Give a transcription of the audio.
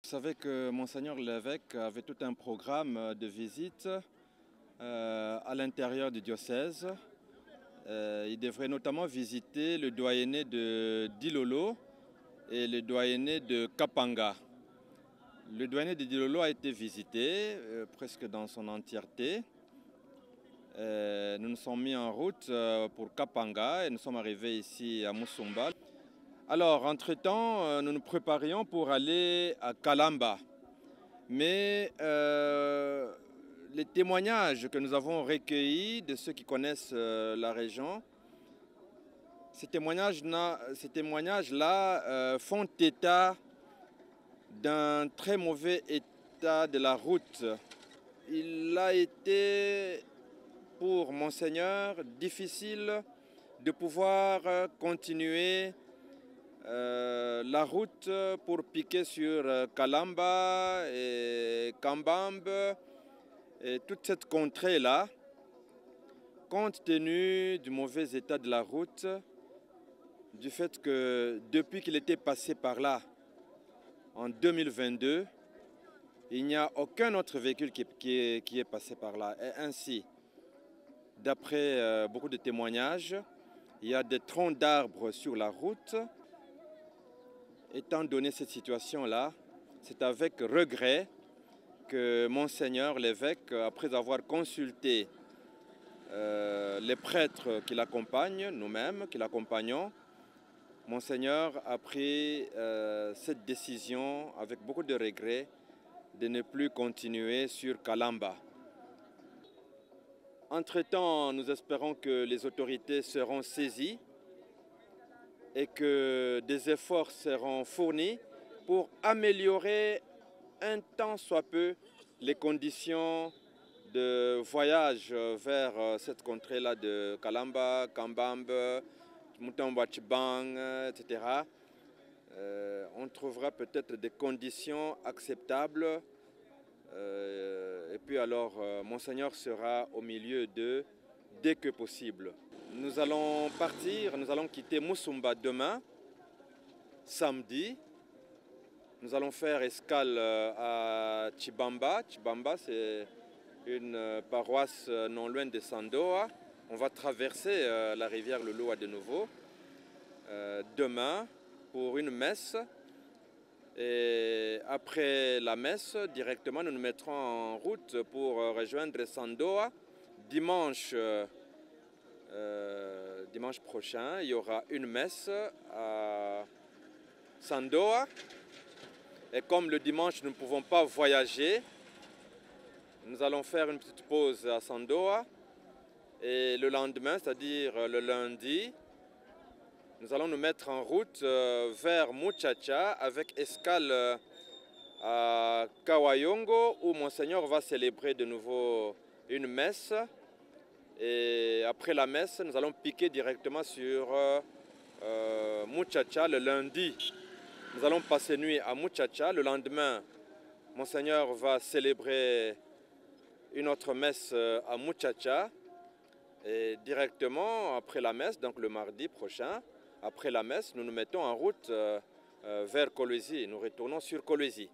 Vous savez que Monseigneur l'évêque avait tout un programme de visite à l'intérieur du diocèse. Il devrait notamment visiter le doyenné de Dilolo et le doyenné de Kapanga. Le doyenné de Dilolo a été visité presque dans son entièreté. Nous nous sommes mis en route pour Kapanga et nous sommes arrivés ici à Musumba. Alors, entre-temps, nous nous préparions pour aller à Kalamba. Mais les témoignages que nous avons recueillis de ceux qui connaissent la région, ces témoignages-là font état d'un très mauvais état de la route. Il a été pour Monseigneur difficile de pouvoir continuer la route pour piquer sur Kalamba et Kambambe et toute cette contrée-là, compte tenu du mauvais état de la route, du fait que depuis qu'il était passé par là en 2022, il n'y a aucun autre véhicule qui est passé par là. Et ainsi, d'après beaucoup de témoignages, il y a des troncs d'arbres sur la route. Étant donné cette situation-là, c'est avec regret que Monseigneur l'évêque, après avoir consulté les prêtres qui l'accompagnent, nous-mêmes qui l'accompagnons, Monseigneur a pris cette décision avec beaucoup de regret de ne plus continuer sur Kalamba. Entre-temps, nous espérons que les autorités seront saisies et que des efforts seront fournis pour améliorer un tant soit peu les conditions de voyage vers cette contrée-là de Kalamba, Kambambe, Mutambo-Chibang, etc. On trouvera peut-être des conditions acceptables et puis alors Monseigneur sera au milieu d'eux dès que possible. Nous allons partir, nous allons quitter Musumba demain, samedi. Nous allons faire escale à Chibamba. Chibamba, c'est une paroisse non loin de Sandoa. On va traverser la rivière Loloa de nouveau demain pour une messe. Et après la messe, directement, nous nous mettrons en route pour rejoindre Sandoa dimanche. Dimanche prochain, il y aura une messe à Sandoa. Et comme le dimanche, nous ne pouvons pas voyager, nous allons faire une petite pause à Sandoa. Et le lendemain, c'est-à-dire le lundi, nous allons nous mettre en route vers Muchacha avec escale à Kawayongo où Monseigneur va célébrer de nouveau une messe. Et après la messe, nous allons piquer directement sur Muchacha le lundi. Nous allons passer nuit à Muchacha. Le lendemain, Monseigneur va célébrer une autre messe à Muchacha. Et directement après la messe, donc le mardi prochain, après la messe, nous nous mettons en route vers Kolwezi. Nous retournons sur Kolwezi.